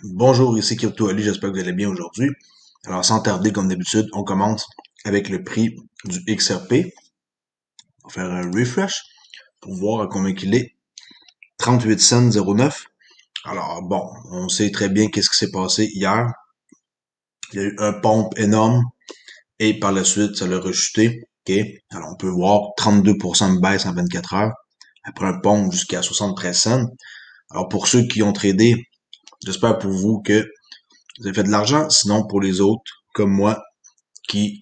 Bonjour, ici Crypto Ali, j'espère que vous allez bien aujourd'hui. Alors, sans tarder, comme d'habitude, on commence avec le prix du XRP. On va faire un refresh pour voir à combien il est. 38 cents 09. Alors, bon, on sait très bien qu'est-ce qui s'est passé hier. Il y a eu un pompe énorme et par la suite, ça l'a rechuté. OK? Alors, on peut voir 32% de baisse en 24 heures après un pompe jusqu'à 73 cents. Alors, pour ceux qui ont tradé, j'espère pour vous que vous avez fait de l'argent. Sinon, pour les autres, comme moi, qui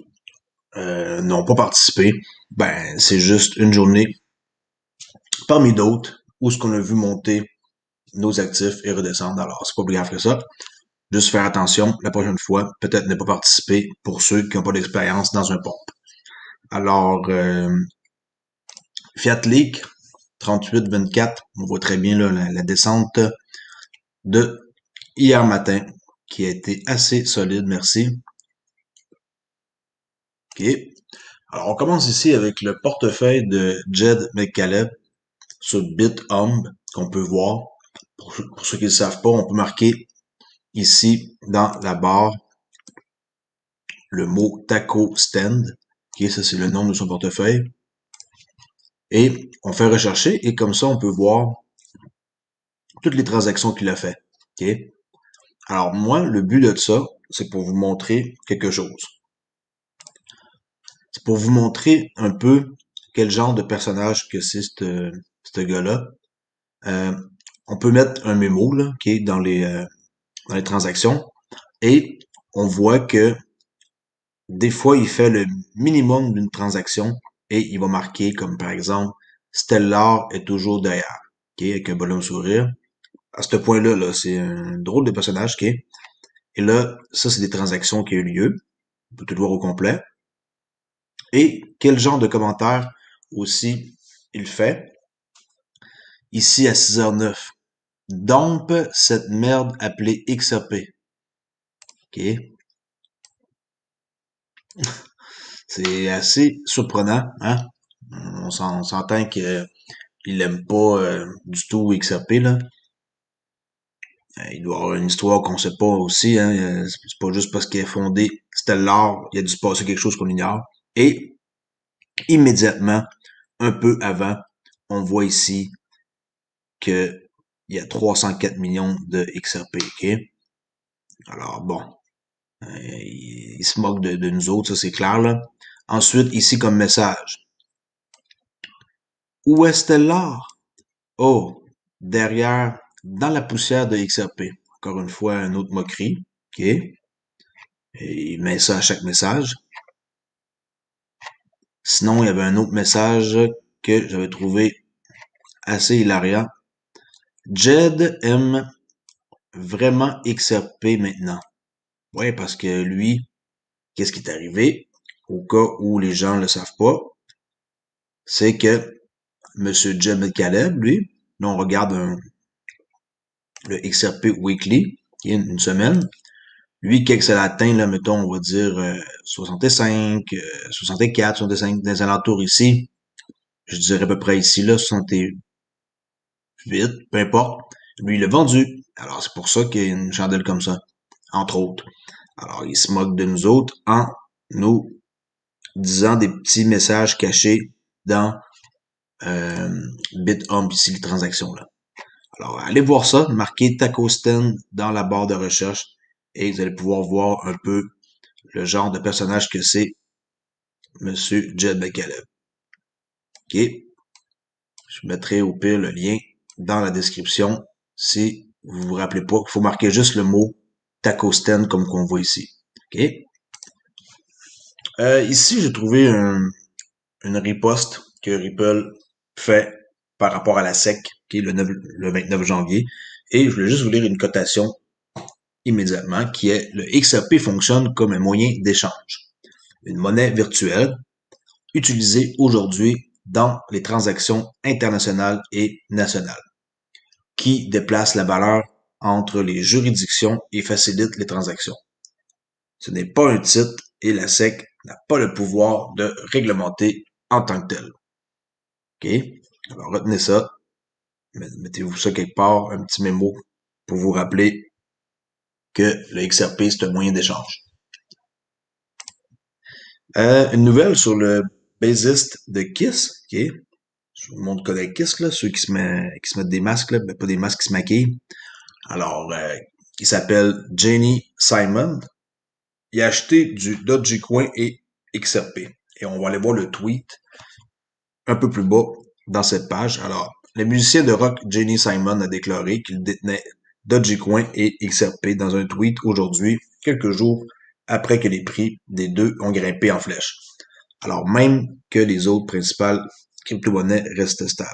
n'ont pas participé, ben c'est juste une journée parmi d'autres où ce qu'on a vu monter nos actifs et redescendre. Alors, c'est pas plus grave que ça. Juste faire attention la prochaine fois, peut-être ne pas participer pour ceux qui n'ont pas d'expérience dans un pompe. Alors, Fiat Leak 38-24, on voit très bien là, la descente de hier matin qui a été assez solide, merci. OK. Alors, on commence ici avec le portefeuille de Jed McCaleb sur BitHub qu'on peut voir. Pour ceux qui ne le savent pas, on peut marquer ici dans la barre le mot Taco Stand. Okay, ça, c'est le nom de son portefeuille. Et on fait rechercher et comme ça, on peut voir toutes les transactions qu'il a fait. Okay? Alors moi, le but de ça, c'est pour vous montrer quelque chose. C'est pour vous montrer un peu quel genre de personnage que c'est ce gars-là. On peut mettre un mémo là, qui est dans les transactions et on voit que des fois, il fait le minimum d'une transaction et il va marquer comme par exemple Stellar est toujours derrière, ok, avec un bonhomme sourire. À ce point-là, là, c'est un drôle de personnage, ok. Et là, ça, c'est des transactions qui ont eu lieu. On peut tout voir au complet. Et quel genre de commentaire aussi il fait. Ici à 6h09. Dompe cette merde appelée XRP. OK? C'est assez surprenant, hein? On s'entend qu'il aime pas du tout XRP, là. Il doit avoir une histoire qu'on sait pas aussi, hein. C'est pas juste parce qu'il est fondé Stellar, il a dû se passer quelque chose qu'on ignore. Et immédiatement, un peu avant, on voit ici que il y a 304 millions de XRP, ok? Alors bon, il se moque de nous autres, ça c'est clair, là. Ensuite, ici comme message. Où est Stellar? Oh, derrière, dans la poussière de XRP. Encore une fois, un autre moquerie, ok? Et il met ça à chaque message. Sinon, il y avait un autre message que j'avais trouvé assez hilarant. Jed aime vraiment XRP maintenant. Ouais, parce que lui, qu'est-ce qui est arrivé? Au cas où les gens le savent pas, c'est que Monsieur Jed McCaleb, lui, là on regarde le XRP Weekly, qui est une semaine. Lui, qu'est-ce qu'elle atteint, là, mettons, on va dire 65, 64, 65 dans les alentours ici. Je dirais à peu près ici, là, 68, peu importe. Lui, il l'a vendu. Alors, c'est pour ça qu'il y a une chandelle comme ça, entre autres. Alors, il se moque de nous autres en nous disant des petits messages cachés dans BitHub, ici, les transactions, là. Alors, allez voir ça, marquez Taco Stand dans la barre de recherche et vous allez pouvoir voir un peu le genre de personnage que c'est Monsieur Jed McCaleb. OK? Je mettrai au pire le lien dans la description si vous vous rappelez pas qu'il faut marquer juste le mot Taco Stand comme qu'on voit ici. OK? Ici, j'ai trouvé une riposte que Ripple fait par rapport à la SEC, qui est le 29 janvier. Et je voulais juste vous lire une cotation immédiatement, qui est le XRP fonctionne comme un moyen d'échange, une monnaie virtuelle utilisée aujourd'hui dans les transactions internationales et nationales, qui déplace la valeur entre les juridictions et facilite les transactions. Ce n'est pas un titre et la SEC n'a pas le pouvoir de réglementer en tant que tel. OK? Alors retenez ça. Mettez-vous ça quelque part, un petit mémo pour vous rappeler que le XRP, c'est un moyen d'échange. Une nouvelle sur le bassiste de Kiss, ok? Tout le monde connaît Kiss, là, ceux qui se mettent des masques, là, ben, pas des masques qui se maquillent. Alors, il s'appelle Jenny Simon. Il a acheté du Dogecoin et XRP. Et on va aller voir le tweet un peu plus bas dans cette page. Alors, le musicien de rock Jenny Simon a déclaré qu'il détenait Dogecoin et XRP dans un tweet aujourd'hui, quelques jours après que les prix des deux ont grimpé en flèche. Alors même que les autres principales crypto-monnaies restent stables.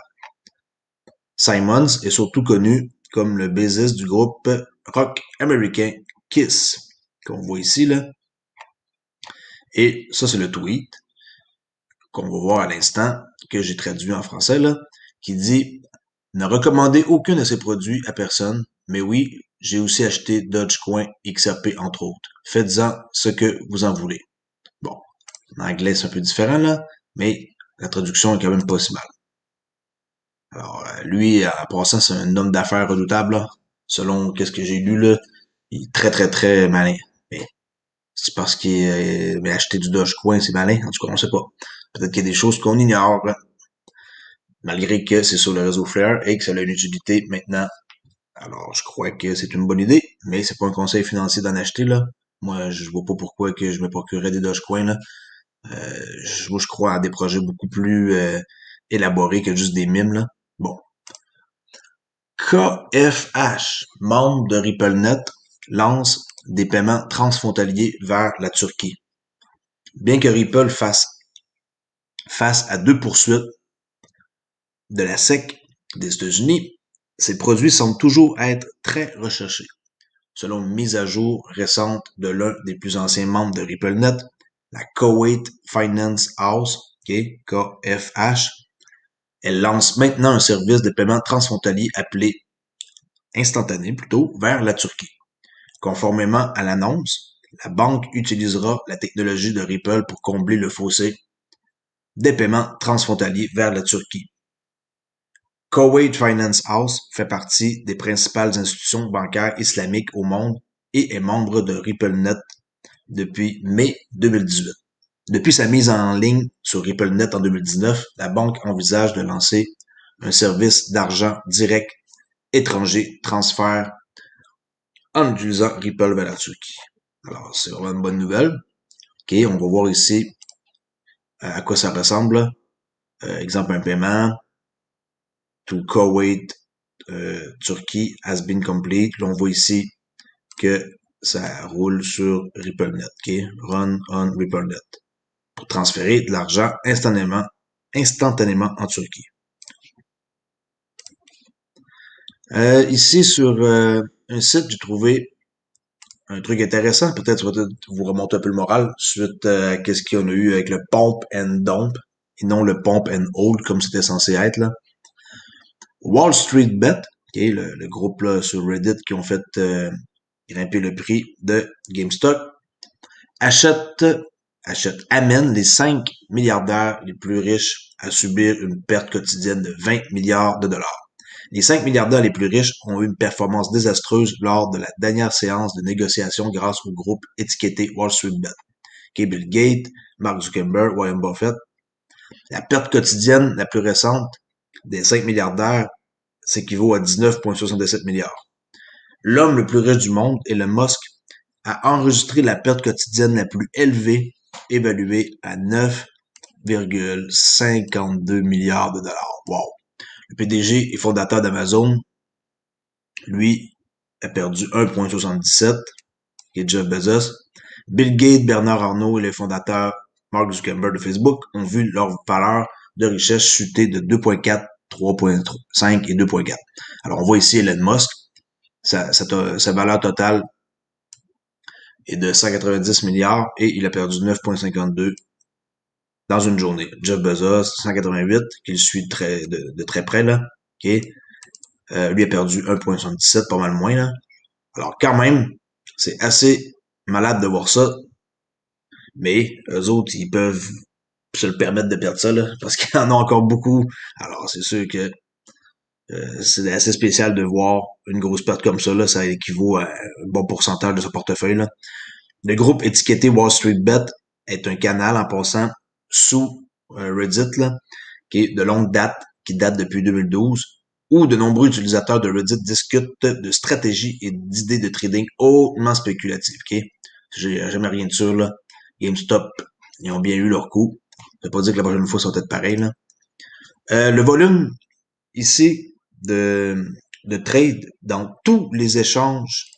Simons est surtout connu comme le bassiste du groupe rock américain Kiss, qu'on voit ici, là. Et ça, c'est le tweet qu'on va voir à l'instant, que j'ai traduit en français, là, qui dit « Ne recommandez aucun de ces produits à personne, mais oui, j'ai aussi acheté Dogecoin XRP entre autres. Faites-en ce que vous en voulez. » Bon, en anglais, c'est un peu différent, là, mais la traduction est quand même pas si mal. Alors, lui, en passant, c'est un homme d'affaires redoutable, là. Selon qu'est-ce que j'ai lu, là, il est très, très, très malin. Mais c'est parce qu'il a acheté du Dogecoin, c'est malin. En tout cas, on sait pas. Peut-être qu'il y a des choses qu'on ignore, là, malgré que c'est sur le réseau Flare et que ça a une utilité maintenant. Alors, je crois que c'est une bonne idée, mais c'est pas un conseil financier d'en acheter, là. Moi, je vois pas pourquoi que je me procurerais des Dogecoin, là. Moi, je crois à des projets beaucoup plus élaborés que juste des mimes, là. Bon. KFH, membre de RippleNet, lance des paiements transfrontaliers vers la Turquie. Bien que Ripple fasse face à deux poursuites de la SEC des États-Unis, ces produits semblent toujours être très recherchés. Selon une mise à jour récente de l'un des plus anciens membres de RippleNet, la Kuwait Finance House, KFH, elle lance maintenant un service de paiement transfrontalier appelé instantané plutôt vers la Turquie. Conformément à l'annonce, la banque utilisera la technologie de Ripple pour combler le fossé des paiements transfrontaliers vers la Turquie. Kuwait Finance House fait partie des principales institutions bancaires islamiques au monde et est membre de RippleNet depuis mai 2018. Depuis sa mise en ligne sur RippleNet en 2019, la banque envisage de lancer un service d'argent direct étranger transfert en utilisant Ripple vers la Turquie. Alors, c'est vraiment une bonne nouvelle. OK, on va voir ici à quoi ça ressemble. Exemple, un paiement to Kuwait, Turquie has been complete. Là, on voit ici que ça roule sur RippleNet. OK, run on RippleNet. Pour transférer de l'argent instantanément en Turquie. Ici, sur un site, j'ai trouvé un truc intéressant. Peut-être vous remonter un peu le moral suite à qu'est-ce qu'il y en a eu avec le pump and dump et non le pump and hold comme c'était censé être, là. Wall Street Bet, okay, le groupe là, sur Reddit qui ont fait grimper le prix de GameStop, amène les 5 milliardaires les plus riches à subir une perte quotidienne de 20 milliards de dollars. Les 5 milliardaires les plus riches ont eu une performance désastreuse lors de la dernière séance de négociation grâce au groupe étiqueté Wall Street Bet. Okay, Bill Gates, Mark Zuckerberg, Warren Buffett. La perte quotidienne la plus récente des 5 milliardaires s'équivaut à 19,67 milliards. L'homme le plus riche du monde, Elon Musk, a enregistré la perte quotidienne la plus élevée, évaluée à 9,52 milliards de dollars. Wow! Le PDG et fondateur d'Amazon, lui, a perdu 1,77, qui est Jeff Bezos. Bill Gates, Bernard Arnault et les fondateurs Mark Zuckerberg de Facebook ont vu leur valeur de richesse chuter de 2,4, 3,5 et 2,4. Alors, on voit ici Elon Musk, sa valeur totale est de 190 milliards et il a perdu 9,52 dans une journée. Jeff Bezos, 188, qui le suit de très près, là. OK? Lui a perdu 1,77, pas mal moins, là. Alors, quand même, c'est assez malade de voir ça. Mais eux autres, ils peuvent se le permettre de perdre ça, là, parce qu'il y en a encore beaucoup. Alors, c'est sûr que C'est assez spécial de voir une grosse perte comme ça, là, ça équivaut à un bon pourcentage de son portefeuille, là. Le groupe étiqueté Wall Street Bet est un canal en passant sous Reddit, là, qui est de longue date, qui date depuis 2012, où de nombreux utilisateurs de Reddit discutent de stratégies et d'idées de trading hautement spéculatives. Ok? J'ai jamais rien de sûr, là. GameStop, ils ont bien eu leur coup. Ça veut pas dire que la prochaine fois, ça va être pareil, là. Le volume, ici, de trade dans tous les échanges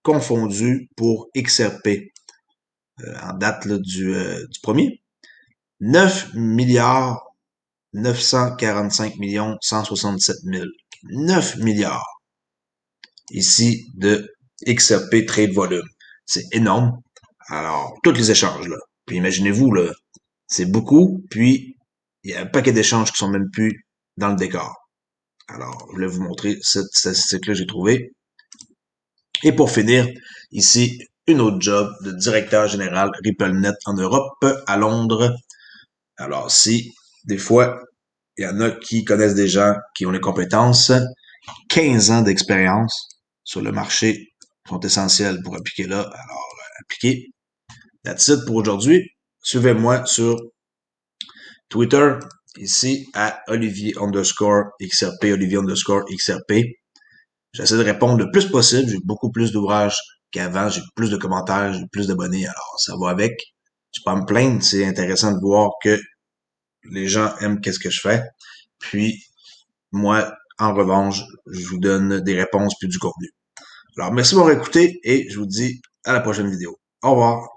confondus pour XRP, en date là, du premier, 9 milliards 945 millions 167 000. 9 milliards ici de XRP trade volume. C'est énorme. Alors, tous les échanges, là. Puis imaginez-vous, là, c'est beaucoup, puis il y a un paquet d'échanges qui sont même plus dans le décor. Alors, je vais vous montrer cette statistique-là que j'ai trouvée. Et pour finir, ici, une autre job de directeur général RippleNet en Europe, à Londres. Alors, si, des fois, il y en a qui connaissent des gens qui ont les compétences, 15 ans d'expérience sur le marché sont essentiels pour appliquer là. Alors, appliquez. That's it pour aujourd'hui. Suivez-moi sur Twitter, ici, à Olivier_XRP, Olivier_XRP. J'essaie de répondre le plus possible. J'ai beaucoup plus d'ouvrages qu'avant. J'ai plus de commentaires, j'ai plus d'abonnés. Alors, ça va avec. Je peux pas me plaindre. C'est intéressant de voir que les gens aiment qu'est-ce que je fais. Puis, moi, en revanche, je vous donne des réponses puis du contenu. Alors, merci de m'avoir écouté et je vous dis à la prochaine vidéo. Au revoir.